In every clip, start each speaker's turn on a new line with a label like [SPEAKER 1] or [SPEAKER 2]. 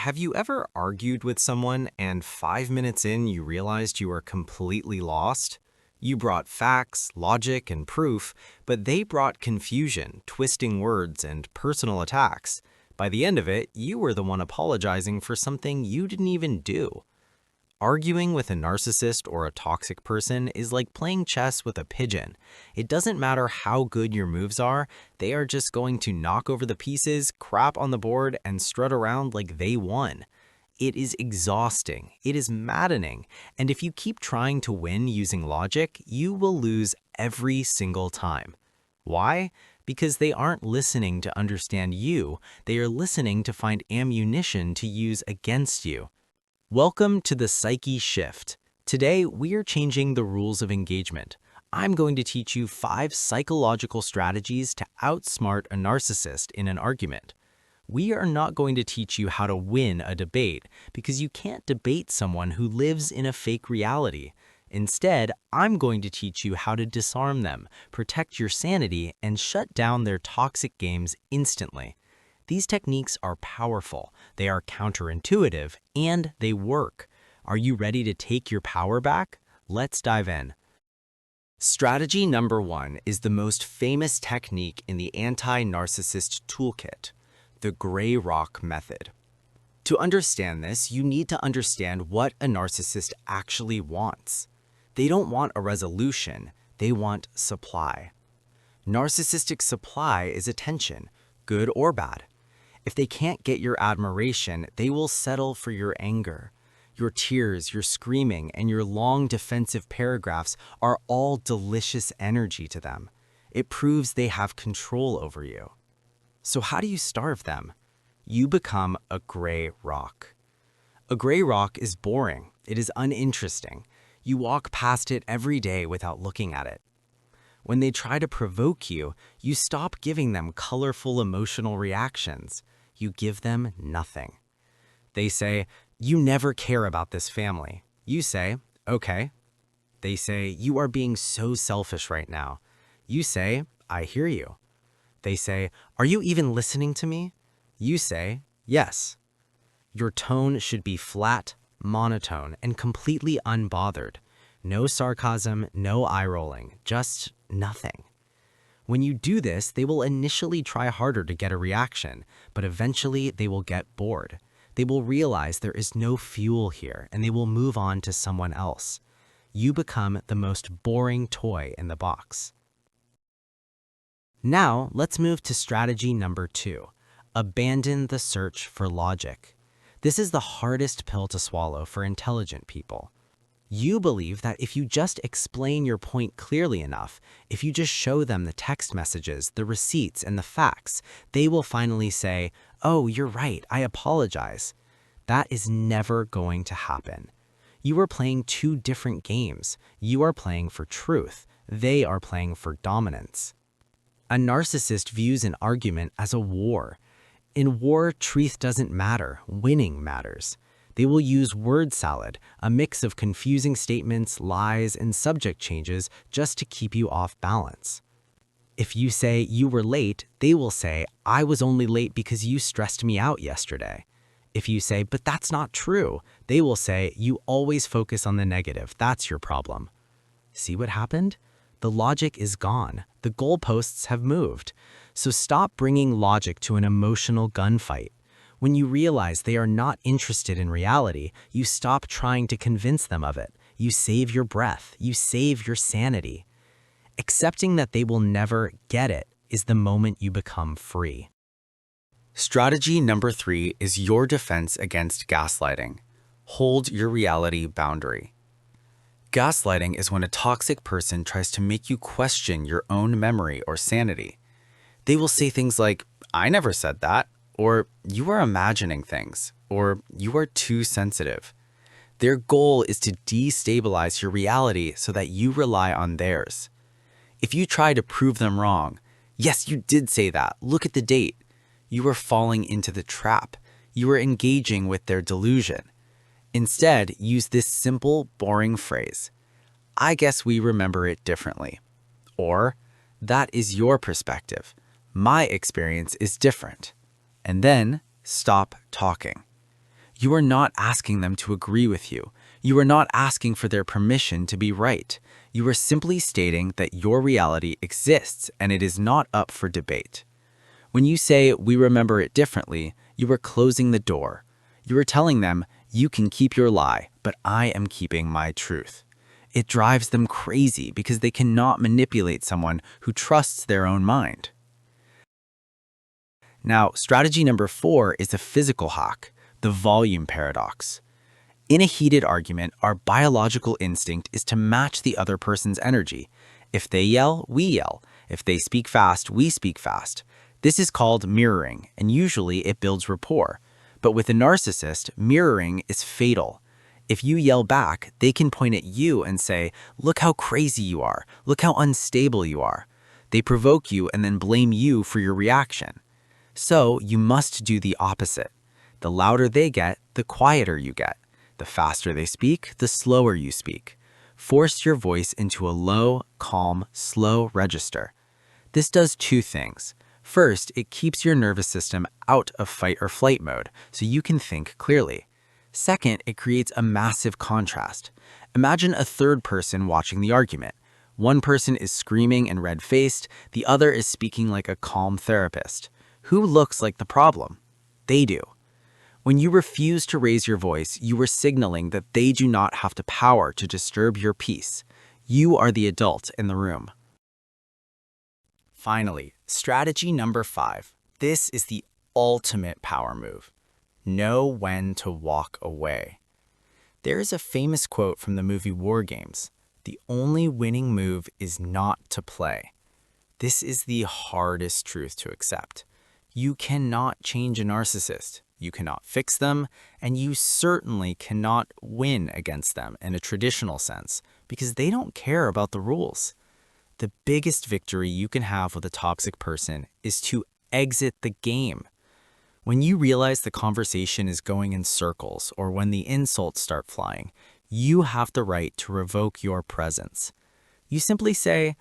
[SPEAKER 1] Have you ever argued with someone and 5 minutes in you realized you were completely lost? You brought facts, logic, and proof, but they brought confusion, twisting words, and personal attacks. By the end of it, you were the one apologizing for something you didn't even do. Arguing with a narcissist or a toxic person is like playing chess with a pigeon. It doesn't matter how good your moves are, they are just going to knock over the pieces, crap on the board, and strut around like they won. It is exhausting, it is maddening, and if you keep trying to win using logic, you will lose every single time. Why? Because they aren't listening to understand you, they are listening to find ammunition to use against you. Welcome to the Psyche Shift. Today, we are changing the rules of engagement. I'm going to teach you 5 psychological strategies to outsmart a narcissist in an argument. We are not going to teach you how to win a debate because you can't debate someone who lives in a fake reality. Instead, I'm going to teach you how to disarm them, protect your sanity, and shut down their toxic games instantly. These techniques are powerful, they are counterintuitive, and they work. Are you ready to take your power back? Let's dive in. Strategy number 1 is the most famous technique in the anti-narcissist toolkit, the greyrockmethod. To understand this, you need to understand what a narcissist actually wants. They don't want a resolution, they want supply. Narcissistic supply is attention, good or bad. If they can't get your admiration, they will settle for your anger. Your tears, your screaming, and your long defensive paragraphs are all delicious energy to them. It proves they have control over you. So how do you starve them? You become a gray rock. A gray rock is boring. It is uninteresting. You walk past it every day without looking at it. When they try to provoke you, you stop giving them colorful emotional reactions. You give them nothing. They say, "You never care about this family." You say, "Okay." They say, "You are being so selfish right now." You say, "I hear you." They say, "Are you even listening to me?" You say, "Yes." Your tone should be flat, monotone, and completely unbothered. No sarcasm, no eye-rolling, just nothing. When you do this, they will initially try harder to get a reaction, but eventually they will get bored. They will realize there is no fuel here, and they will move on to someone else. You become the most boring toy in the box. Now, let's move to strategy number 2. Abandon the search for logic. This is the hardest pill to swallow for intelligent people. You believe that if you just explain your point clearly enough, if you just show them the text messages, the receipts, and the facts, they will finally say, "Oh, you're right, I apologize." That is never going to happen. You are playing 2 different games. You are playing for truth. They are playing for dominance. A narcissist views an argument as a war. In war, truth doesn't matter, winning matters. They will use word salad, a mix of confusing statements, lies, and subject changes just to keep you off balance. If you say you were late, they will say, "I was only late because you stressed me out yesterday." If you say, "But that's not true," they will say, "You always focus on the negative, that's your problem." See what happened? The logic is gone. The goalposts have moved. So stop bringing logic to an emotional gunfight. When you realize they are not interested in reality, you stop trying to convince them of it. You save your breath. You save your sanity. Accepting that they will never get it is the moment you become free. Strategy number 3 is your defense against gaslighting. Hold your reality boundary. Gaslighting is when a toxic person tries to make you question your own memory or sanity. They will say things like, "I never said that," or "You are imagining things," or "You are too sensitive." Their goal is to destabilize your reality so that you rely on theirs. If you try to prove them wrong, "Yes, you did say that, look at the date," you are falling into the trap. You are engaging with their delusion. Instead, use this simple, boring phrase, "I guess we remember it differently." Or, "That is your perspective. My experience is different." And then stop talking.
[SPEAKER 2] You are not asking them to agree with you. You are not asking for their permission to be right. You are simply stating that your reality exists and it is not up for debate. When you say, "We remember it differently," you are closing the door. You are telling them, "You can keep your lie, but I am keeping my truth." It drives them crazy because they cannot manipulate someone who trusts their own mind. Now, strategy number 4 is a physical hack, the volume paradox. In a heated argument, our biological instinct is to match the other person's energy. If they yell, we yell. If they speak fast, we speak fast. This is called mirroring, and usually it builds rapport. But with a narcissist, mirroring is fatal. If you yell back, they can point at you and say, "Look how crazy you are. Look how unstable you are." They provoke you and then blame you for your reaction. So you must do the opposite. The louder they get, the quieter you get. The faster they speak, the slower you speak. Force your voice into a low, calm, slow register. This does 2 things. First, it keeps your nervous system out of fight or flight mode, so you can think clearly. Second, it creates a massive contrast. Imagine a third person watching the argument. One person is screaming and red-faced, the other is speaking like a calm therapist. Who looks like the problem? They do. When you refuse to raise your voice, you are signaling that they do not have the power to disturb your peace. You are the adult in the room. Finally, strategy number 5. This is the ultimate power move. Know when to walk away. There is a famous quote from the movie War Games. The only winning move is not to play. This is the hardest truth to accept. You cannot change a narcissist. You cannot fix them, and you certainly cannot win against them in a traditional sense because they don't care about the rules. The biggest victory you can have with a toxic person is to exit the game. When you realize the conversation is going in circles or when the insults start flying, you have the right to revoke your presence. You simply say,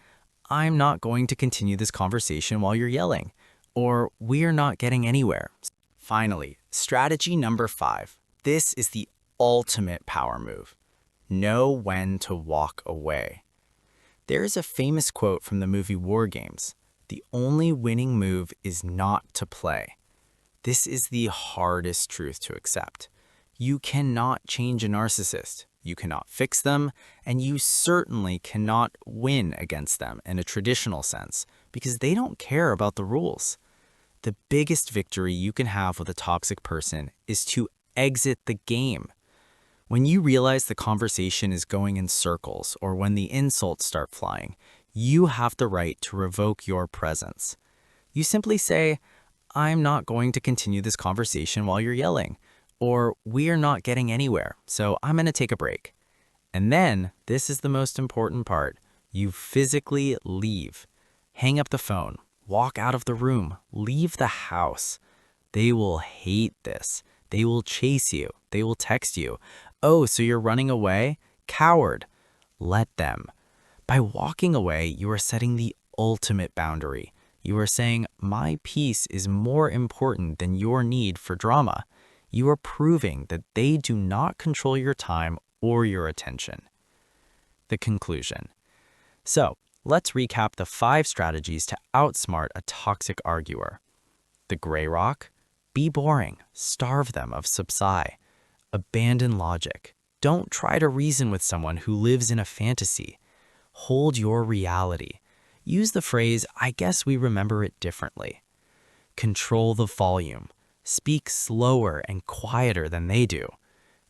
[SPEAKER 2] "I'm not going to continue this conversation while you're yelling," or "We're not getting anywhere." Finally, strategy number 5. This is the ultimate power move. Know when to walk away. There is a famous quote from the movie War Games. The only winning move is not to play. This is the hardest truth to accept. You cannot change a narcissist. You cannot fix them, and you certainly cannot win against them in a traditional sense because they don't care about the rules. The biggest victory you can have with a toxic person is to exit the game. When you realize the conversation is going in circles or when the insults start flying, you have the right to revoke your presence. You simply say, "I'm not going to continue this conversation while you're yelling," or "We're not getting anywhere, so I'm going to take a break." And then, this is the most important part, you physically leave. Hang up the phone. Walk out of the room. Leave the house. They will hate this. They will chase you. They will text you. "Oh, so you're running away? Coward." Let them. By walking away, you are setting the ultimate boundary. You are saying, "My peace is more important than your need for drama." You are proving that they do not control your time or your attention. The conclusion. So, let's recap the 5 strategies to outsmart a toxic arguer. The gray rock: be boring, starve them of subside. Abandon logic. Don't try to reason with someone who lives in a fantasy. Hold your reality. Use the phrase, "I guess we remember it differently." Control the volume. Speak slower and quieter than they do.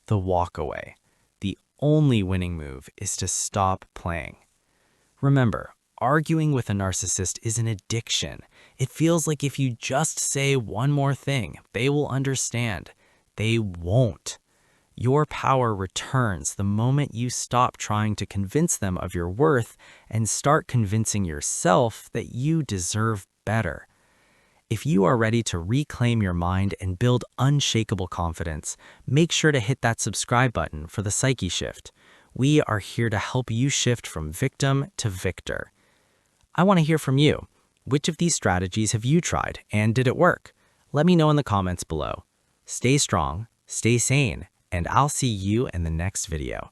[SPEAKER 2] The walk away. The only winning move is to stop playing. Remember, arguing with a narcissist is an addiction. It feels like if you just say one more thing, they will understand. They won't. Your power returns the moment you stop trying to convince them of your worth and start convincing yourself that you deserve better. If you are ready to reclaim your mind and build unshakable confidence, make sure to hit that subscribe button for the Psyche Shift. We are here to help you shift from victim to victor. I want to hear from you. Which of these strategies have you tried, and did it work? Let me know in the comments below. Stay strong,
[SPEAKER 1] Stay sane, and I'll see you in the next video.